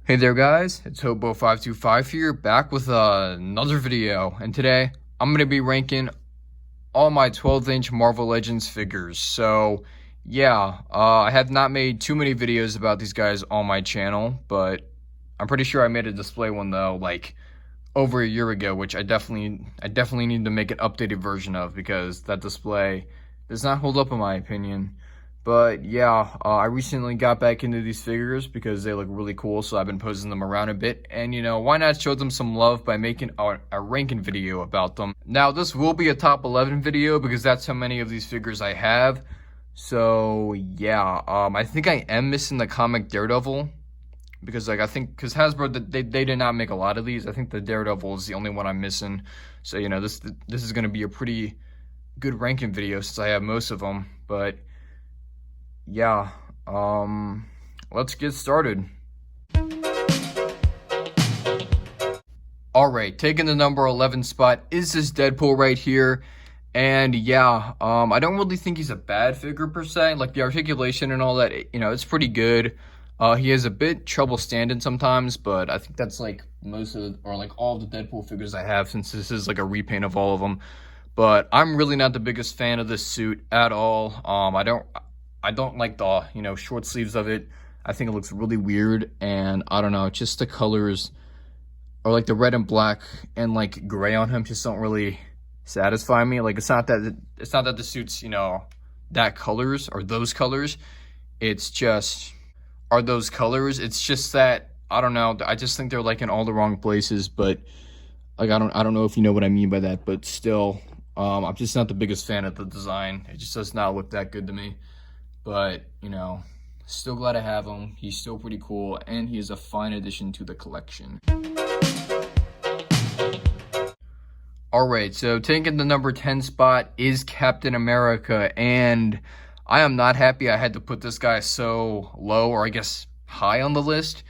Hey there guys, it's Hobo525 here, back with another video, and today I'm going to be ranking all my 12-inch Marvel Legends figures. So yeah, I have not made too many videos about these guys on my channel, but I'm pretty sure I made a display one though, like over a year ago, which I definitely need to make an updated version of, because that display does not hold up in my opinion. But yeah, I recently got back into these figures because they look really cool, so I've been posing them around a bit. And you know, why not show them some love by making a ranking video about them? Now, this will be a top 11 video because that's how many of these figures I have. So yeah, I think I am missing the comic Daredevil, because like because Hasbro, they did not make a lot of these. I think the Daredevil is the only one I'm missing. So you know, this is going to be a pretty good ranking video since I have most of them. But yeah, let's get started. Alright, taking the number 11 spot is this Deadpool right here. And yeah, I don't really think he's a bad figure per se. Like the articulation and all that, you know, it's pretty good. He has a bit trouble standing sometimes, but I think that's like most of or like all of the Deadpool figures I have, since this is like a repaint of all of them. But I'm really not the biggest fan of this suit at all. I don't like the, you know, short sleeves of it. I think it looks really weird, and I don't know, just the colors, or like the red and black and like gray on him, just don't really satisfy me. Like it's not that the suits, you know, that colors or those colors. It's just those colors. It's just that I don't know. I just think they're like in all the wrong places. But like I don't know if you know what I mean by that. But still, I'm just not the biggest fan of the design. It just does not look that good to me. But, you know, still glad I have him. He's still pretty cool, and he is a fine addition to the collection. Alright, so taking the number 10 spot is Captain America, and I am not happy I had to put this guy so low, or I guess high on the list.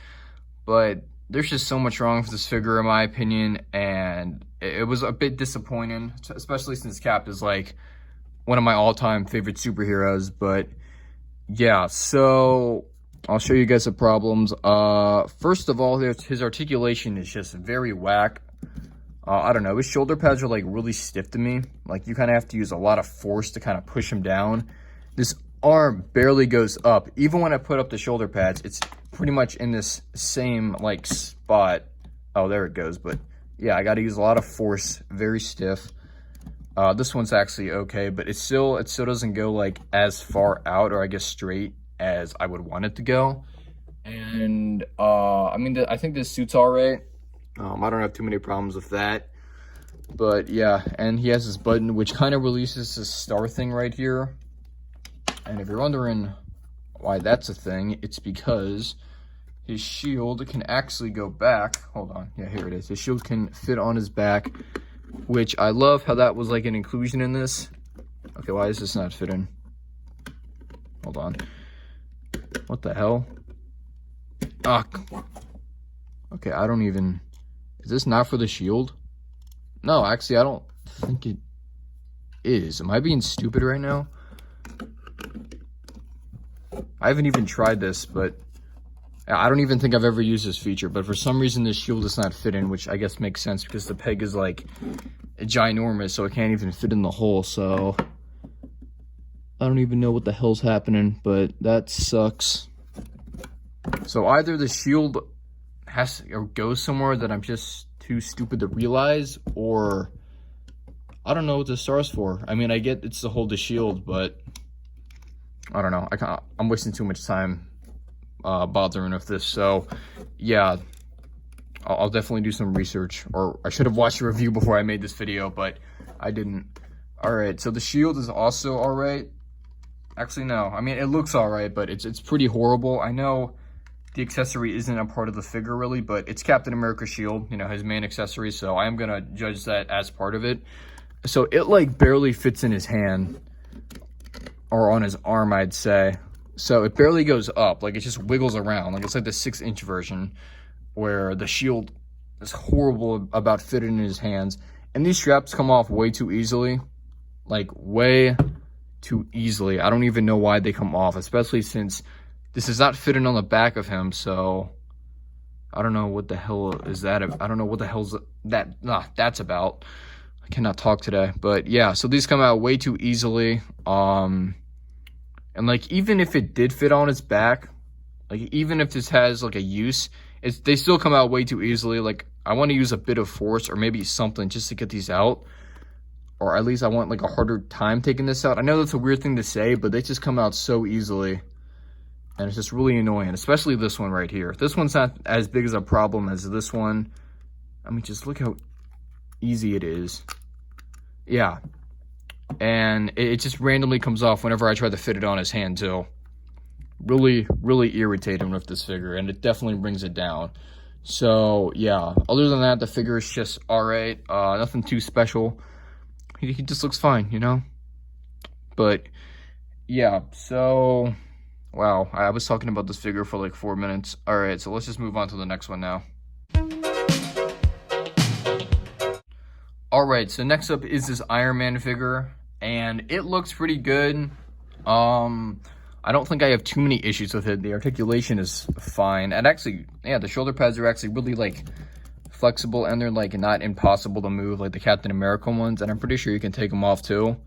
But there's just so much wrong with this figure in my opinion, and it was a bit disappointing, especially since Cap is like one of my all-time favorite superheroes. But yeah, so I'll show you guys the problems. First of all, his articulation is just very whack. I don't know, his shoulder pads are like really stiff to me. Like you kind of have to use a lot of force to kind of push him down. This arm barely goes up. Even when I put up the shoulder pads, it's pretty much in this same like spot. Oh, there it goes. But yeah, I got to use a lot of force. Very stiff. This one's actually okay, but it still doesn't go like as far out, or I guess straight, as I would want it to go. And I mean, I think this suit's all right. I don't have too many problems with that. But yeah, and he has this button which kind of releases this star thing right here. And if you're wondering why that's a thing, it's because his shield can actually go back. Hold on, yeah, here it is. His shield can fit on his back, which I love how that was like an inclusion in this. Okay, why is this not fitting? Hold on. What the hell? Ah. Okay, I don't even... Is this not for the shield? No, actually, I don't think it is. Am I being stupid right now? I haven't even tried this, but I don't even think I've ever used this feature. But for some reason, this shield does not fit in, which I guess makes sense because the peg is like ginormous, so it can't even fit in the hole. So I don't even know what the hell's happening, but that sucks. So either the shield has or goes somewhere that I'm just too stupid to realize, or I don't know what the star's for. I mean, I get it's to hold the shield, but I don't know. I'm wasting too much time bothering with this. So yeah, I'll definitely do some research, or I should have watched a review before I made this video, but I didn't. All right, so the shield is also all right. Actually, no. I mean, it looks all right, but it's pretty horrible. I know the accessory isn't a part of the figure really, but it's Captain America's shield, you know, his main accessory, so I am gonna judge that as part of it. So it like barely fits in his hand, or on his arm, I'd say. So it barely goes up, like it just wiggles around. Like it's like the 6-inch version, where the shield is horrible about fitting in his hands. And these straps come off way too easily, like way too easily. I don't even know why they come off, especially since this is not fitting on the back of him. So I don't know what the hell is that. I don't know what the hell's that's about. I cannot talk today. But yeah, so these come out way too easily. And like, even if it did fit on its back, like even if this has like a use, they still come out way too easily. Like, I want to use a bit of force or maybe something just to get these out. Or at least I want like a harder time taking this out. I know that's a weird thing to say, but they just come out so easily. And it's just really annoying, especially this one right here. This one's not as big as a problem as this one. I mean, just look how easy it is. Yeah. And it just randomly comes off whenever I try to fit it on his hand, too. Really, really irritating with this figure, and it definitely brings it down. So, yeah. Other than that, the figure is just alright. Nothing too special. He just looks fine, you know? But, yeah, so... Wow, I was talking about this figure for like 4 minutes. Alright, so let's just move on to the next one now. Alright, so next up is this Iron Man figure, and it looks pretty good. I don't think I have too many issues with it. The articulation is fine, and actually, yeah, the shoulder pads are actually really like flexible, and they're like not impossible to move like the Captain America ones, and I'm pretty sure you can take them off too,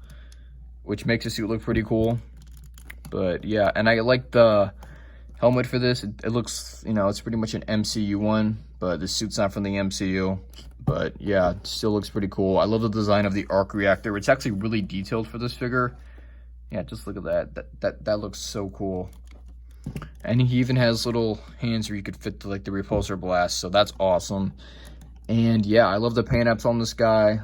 which makes the suit look pretty cool. But yeah, and I like the helmet for this. It looks, you know, it's pretty much an MCU one, but the suit's not from the MCU. But yeah, it still looks pretty cool. I love the design of the arc reactor. It's actually really detailed for this figure. Yeah, just look at that. That looks so cool. And he even has little hands where you could fit the, like the repulsor blast, so that's awesome. And yeah, I love the paint apps on this guy.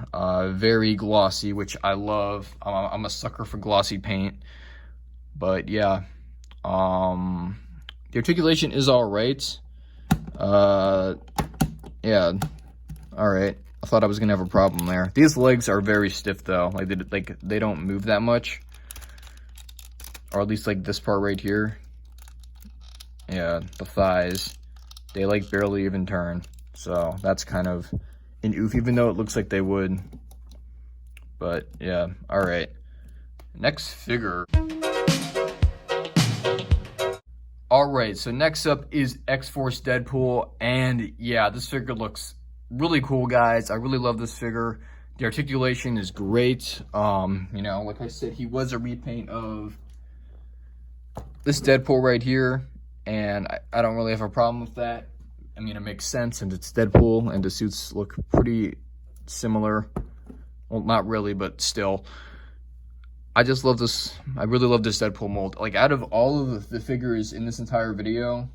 Very glossy, which I love. I'm a sucker for glossy paint. But yeah, the articulation is all right. Yeah, all right. I thought I was gonna have a problem there. These legs are very stiff though. Like they don't move that much, or at least like this part right here. Yeah, the thighs, they like barely even turn. So that's kind of an oof, even though it looks like they would. But yeah, all right. Next figure. Alright, so next up is X-Force Deadpool, and yeah, this figure looks really cool, guys. I really love this figure. The articulation is great. You know, like I said, he was a repaint of this Deadpool right here, and I don't really have a problem with that. I mean, it makes sense, and it's Deadpool, and the suits look pretty similar. Well, not really, but still. I just love this. I really love this Deadpool mold. Like, out of all of the figures in this entire video,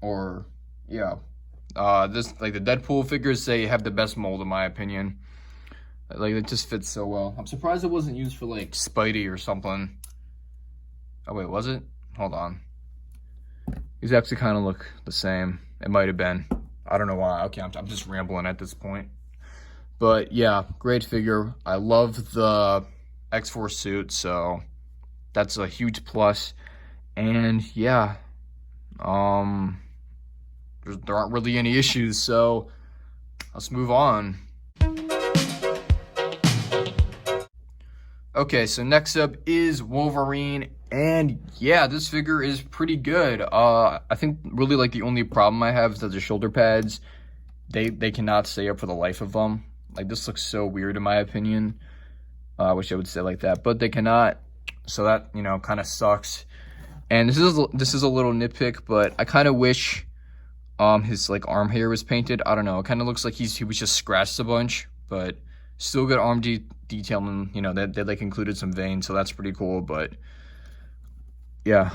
or yeah, this, like, the Deadpool figures, they have the best mold in my opinion. Like, it just fits so well. I'm surprised it wasn't used for like Spidey or something. Oh wait, was it? Hold on. These actually kind of look the same. It might have been. I don't know why. Okay, I'm just rambling at this point. But yeah, great figure. I love the X-Force suit, so that's a huge plus. And yeah, there aren't really any issues, so let's move on. Okay, so next up is Wolverine, and yeah, this figure is pretty good. I think really like the only problem I have is that the shoulder pads, they cannot stay up for the life of them. Like, this looks so weird in my opinion. I wish I would say like that, but they cannot. So that, you know, kind of sucks. And this is a little nitpick, but I kind of wish his like arm hair was painted. I don't know. It kind of looks like he was just scratched a bunch, but still good arm detailing. You know, they like included some veins, so that's pretty cool. But yeah.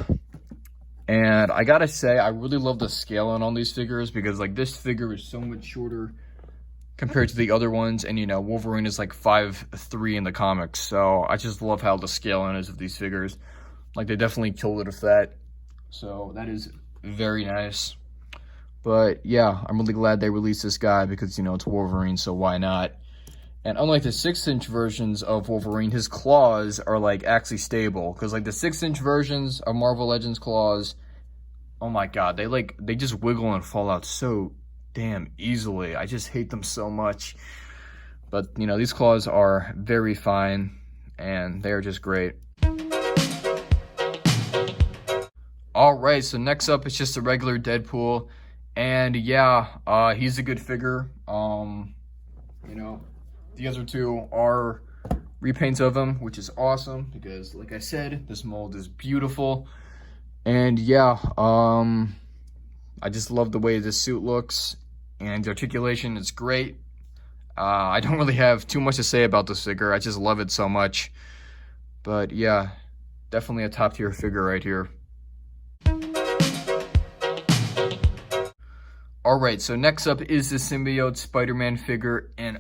And I gotta say, I really love the scaling on these figures, because like this figure is so much shorter compared to the other ones, and you know, Wolverine is like 5'3" in the comics, so I just love how the scaling is of these figures. Like, they definitely killed it with that, so that is very nice. But yeah, I'm really glad they released this guy, because, you know, it's Wolverine, so why not? And unlike the 6-inch versions of Wolverine, his claws are like actually stable, because like the 6-inch versions of Marvel Legends claws, oh my god, they just wiggle and fall out so damn easily. I just hate them so much. But, you know, these claws are very fine, and they are just great. Alright, so next up is just a regular Deadpool. And yeah, he's a good figure. You know, the other two are repaints of him, which is awesome because, like I said, this mold is beautiful. And yeah, I just love the way this suit looks, and the articulation is great. I don't really have too much to say about this figure. I just love it so much. But yeah, definitely a top tier figure right here. Alright, so next up is the Symbiote Spider-Man figure, and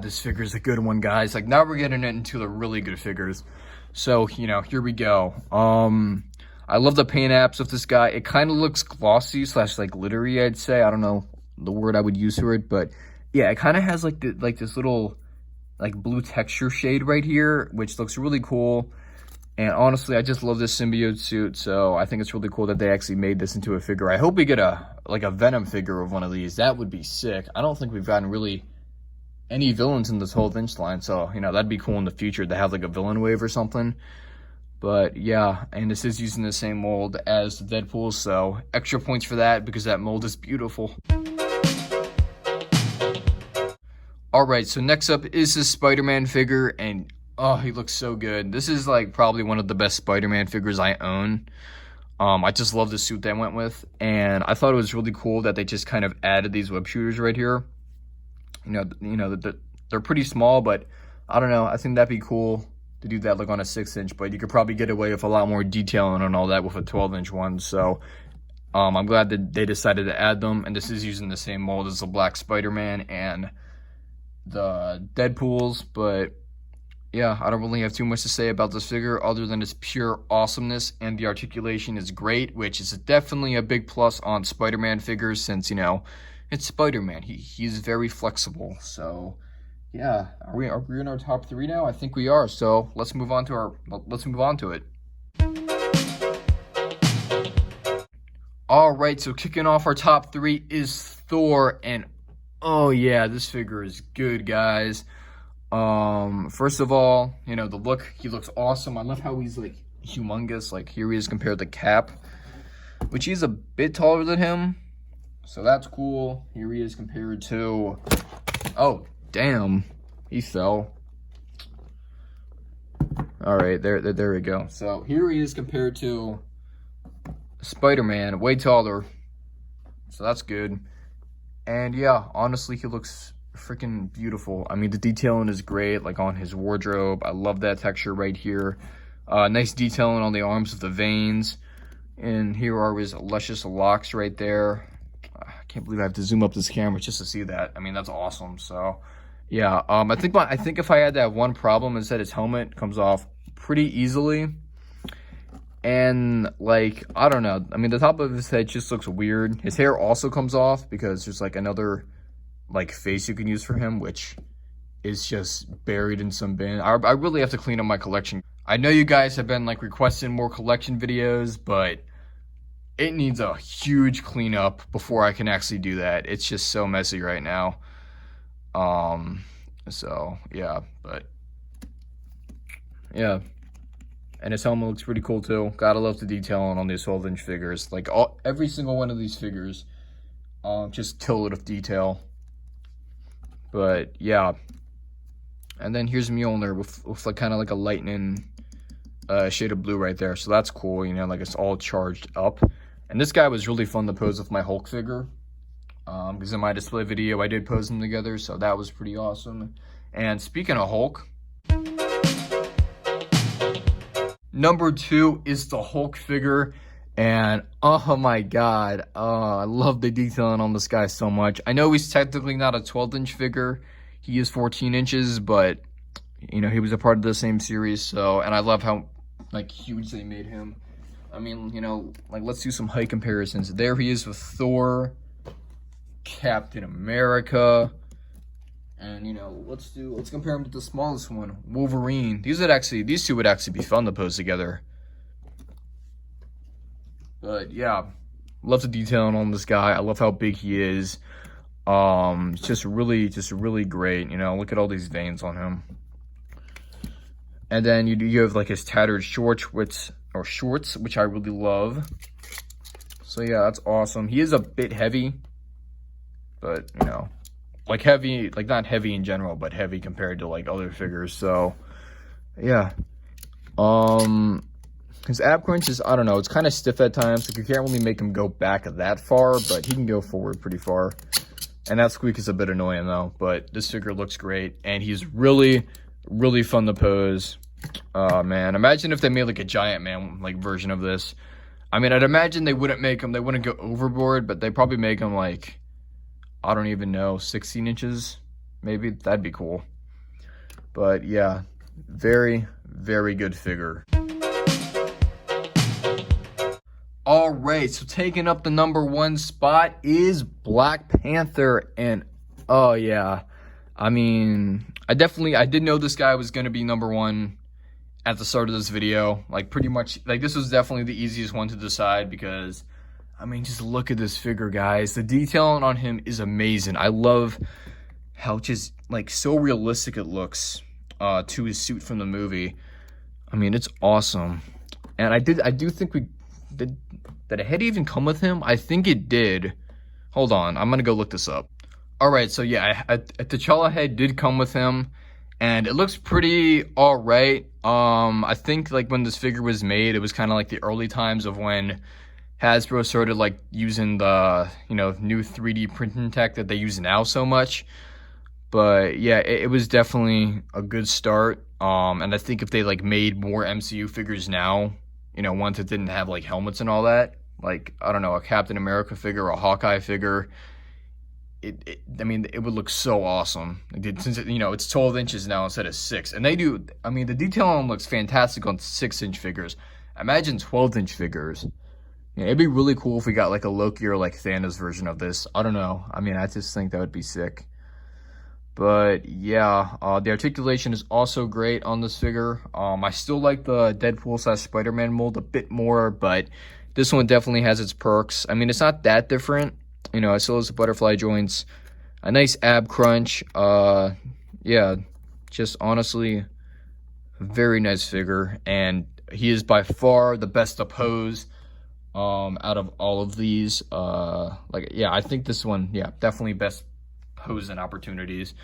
this figure is a good one, guys. Like, now we're getting into the really good figures. So, you know, here we go. I love the paint apps of this guy. It kind of looks glossy / like glittery, I'd say. I don't know the word I would use for it, but yeah, it kind of has like this little like blue texture shade right here, which looks really cool. And honestly, I just love this symbiote suit, so I think it's really cool that they actually made this into a figure. I hope we get a Venom figure of one of these. That would be sick. I don't think we've gotten really any villains in this whole Vince line, so, you know, that'd be cool in the future to have like a villain wave or something. But yeah, and this is using the same mold as Deadpool, so extra points for that because that mold is beautiful. Alright, so next up is this Spider-Man figure, and oh, he looks so good. This is like probably one of the best Spider-Man figures I own. I just love the suit they went with, and I thought it was really cool that they just kind of added these web shooters right here. You know, they're pretty small, but I don't know. I think that'd be cool to do that like on a 6-inch, but you could probably get away with a lot more detailing and all that with a 12-inch one. So I'm glad that they decided to add them, and this is using the same mold as the Black Spider-Man and the Deadpools, but yeah, I don't really have too much to say about this figure other than its pure awesomeness, and the articulation is great, which is definitely a big plus on Spider-Man figures since, you know, it's Spider-Man. He's very flexible. So yeah, are we in our top 3 now? I think we are. So let's move on to it. All right, so kicking off our top 3 is Thor, and oh yeah, this figure is good, guys. First of all, you know, the look, he looks awesome. I love how he's like humongous. Like, here he is compared to Cap, which he's a bit taller than him, so that's cool. Here he is compared to, oh damn, he fell. All right, there we go. So here he is compared to Spider-Man, way taller, so that's good. And yeah, honestly, he looks freaking beautiful. I mean, the detailing is great, like on his wardrobe. I love that texture right here. Nice detailing on the arms of the veins. And here are his luscious locks right there. I can't believe I have to zoom up this camera just to see that. I mean, that's awesome. So yeah, I think if I had that one problem is that his helmet comes off pretty easily. And like, I don't know. I mean, the top of his head just looks weird. His hair also comes off because there's like another like face you can use for him, which is just buried in some bin. I really have to clean up my collection. I know you guys have been like requesting more collection videos, but it needs a huge cleanup before I can actually do that. It's just so messy right now. So yeah, but yeah. And his helmet looks pretty cool too. Gotta love the detailing on these 12-inch figures. Like every single one of these figures, just kill it with detail. But yeah, and then here's Mjolnir with like kind of like a lightning shade of blue right there. So that's cool, you know, like it's all charged up. And this guy was really fun to pose with my Hulk figure, because in my display video I did pose them together, so that was pretty awesome. And speaking of Hulk, number 2 is the Hulk figure. And oh my god, I love the detailing on this guy so much. I know he's technically not a 12-inch figure, he is 14 inches, but you know, he was a part of the same series. So, and I love how like huge they made him. I mean, you know, like let's do some height comparisons. There he is with Thor, Captain America, and you know, let's compare him to the smallest one, Wolverine. These two would actually be fun to pose together. But yeah, love the detailing on this guy. I love how big he is. It's just really great. You know, look at all these veins on him. And then you have like his tattered shorts, which I really love. So yeah, that's awesome. He is a bit heavy, but you know, like heavy, like not heavy in general, but heavy compared to like other figures. So yeah, his ab crunch is, I don't know, it's kind of stiff at times. Like you can't really make him go back that far, but he can go forward pretty far. And that squeak is a bit annoying though, but this figure looks great, and he's really, really fun to pose. Man, imagine if they made like a Giant Man like version of this. I mean, I'd imagine they wouldn't go overboard, but they probably make him like, I don't even know, 16 inches, maybe. That'd be cool. But yeah, very, very good figure. All right, so taking up the number 1 spot is Black Panther, and oh yeah, I mean, I did know this guy was gonna be number 1 at the start of this video. Like pretty much, like this was definitely the easiest one to decide because, I mean, just look at this figure, guys. The detailing on him is amazing. I love how just like so realistic it looks to his suit from the movie. I mean, it's awesome. And I do think did a head even come with him? I think it did. Hold on, I'm gonna go look this up. All right, so yeah, a T'Challa head did come with him, and it looks pretty all right. I think like when this figure was made, it was kind of like the early times of when Hasbro started like using the, you know, new 3D printing tech that they use now so much. But yeah, it was definitely a good start. And I think if they like made more MCU figures now, you know, ones that didn't have like helmets and all that, like, I don't know, a Captain America figure, a Hawkeye figure, I mean, it would look so awesome. Since you know, it's 12 inches now instead of 6. And they do, I mean, the detail on them looks fantastic on 6-inch figures. Imagine 12-inch figures. Yeah, it'd be really cool if we got like a Loki or like Thanos version of this. I don't know. I mean, I just think that would be sick. But yeah, the articulation is also great on this figure. I still like the Deadpool / Spider-Man mold a bit more, but this one definitely has its perks. I mean, it's not that different. You know, it still has the butterfly joints, a nice ab crunch. Yeah, just honestly, a very nice figure, and he is by far the best to pose out of all of these. Like, yeah, I think this one, yeah, definitely best posing opportunities.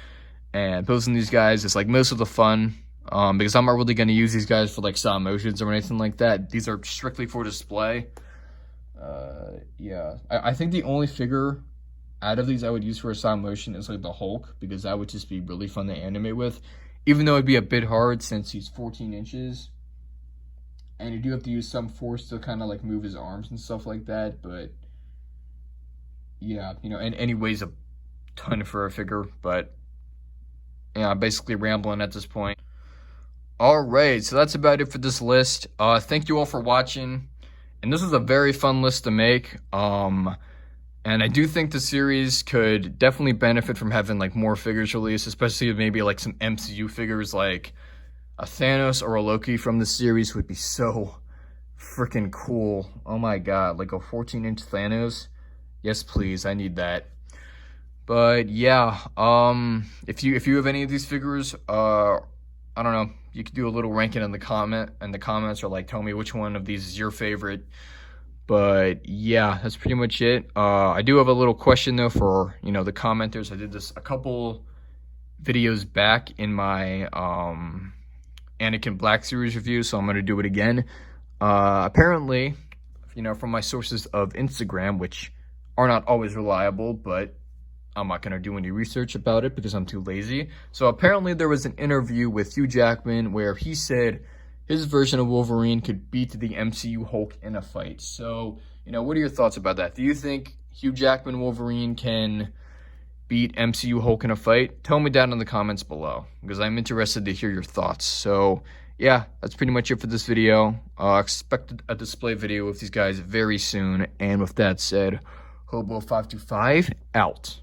And posing these guys is like most of the fun, because I'm not really going to use these guys for like stop motions or anything like that. These are strictly for display. Yeah, I think the only figure out of these I would use for a stop motion is like the Hulk, because that would just be really fun to animate with, even though it'd be a bit hard since he's 14 inches and you do have to use some force to kind of like move his arms and stuff like that. But yeah, you know, and he weighs a ton for a figure. But yeah, I'm basically rambling at this point. All right, so that's about it for this list. Thank you all for watching, and this was a very fun list to make. And I do think the series could definitely benefit from having like more figures released, especially maybe like some MCU figures, like a Thanos or a Loki from the series would be so freaking cool. Oh my god, like a 14-inch Thanos. Yes, please, I need that. But yeah, if you have any of these figures, I don't know, you could do a little ranking in the comments, or like tell me which one of these is your favorite. But yeah, that's pretty much it. I do have a little question though for, you know, the commenters. I did this a couple videos back in my Anakin Black series review, so I'm gonna do it again. Apparently, you know, from my sources of Instagram, which are not always reliable, but I'm not gonna do any research about it because I'm too lazy. So apparently there was an interview with Hugh Jackman where he said his version of Wolverine could beat the MCU Hulk in a fight. So, you know, what are your thoughts about that? Do you think Hugh Jackman Wolverine can beat MCU Hulk in a fight? Tell me down in the comments below, because I'm interested to hear your thoughts. So, yeah, that's pretty much it for this video. Expect a display video with these guys very soon. And with that said, Hobo525 out.